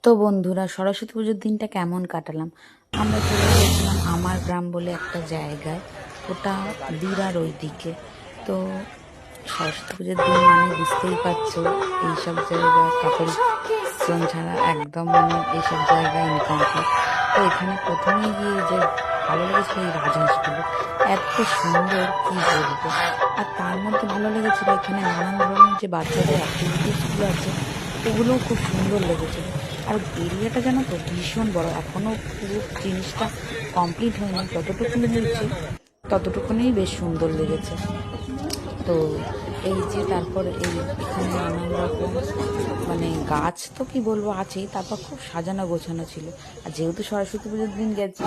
তো বন্ধুরা, সরস্বতী পুজোর দিনটা কেমন কাটালাম? আমরা চলে গেছিলাম আমার গ্রাম বলে একটা জায়গায়। ওটা দিরার ওই দিকে। তো সরস্বতী পুজোর দিন মানে বুঝতেই পারছো, এইসব জায়গায় কাপল জন ছাড়া একদম মানে এইসব জায়গায় ইনকমপ্লিট। তো এখানে প্রথমে গিয়ে যে ভালো লেগেছিল এই রাজহাঁসগুলো, এত সুন্দর কি বলবো। আর তার মধ্যে ভালো লেগেছিল এখানে নানান ধরনের যে বাচ্চাদের অ্যাক্টিভিটিসগুলো আছে, ওগুলোও খুব সুন্দর লেগেছিল। আর এরিয়াটা জানো তো ভীষণ বড়, এখনও পুরো জিনিসটা কমপ্লিট হয়নি, যতটুকুনি লেগেছে ততটুকুনেই বেশ সুন্দর লেগেছে। তো এই যে তারপর এখানে নানান রকম মানে গাছ তো কি বলবো আছেই, তারপর খুব সাজানো গোছানো ছিল। আর যেহেতু সরস্বতী পুজোর দিন গেছি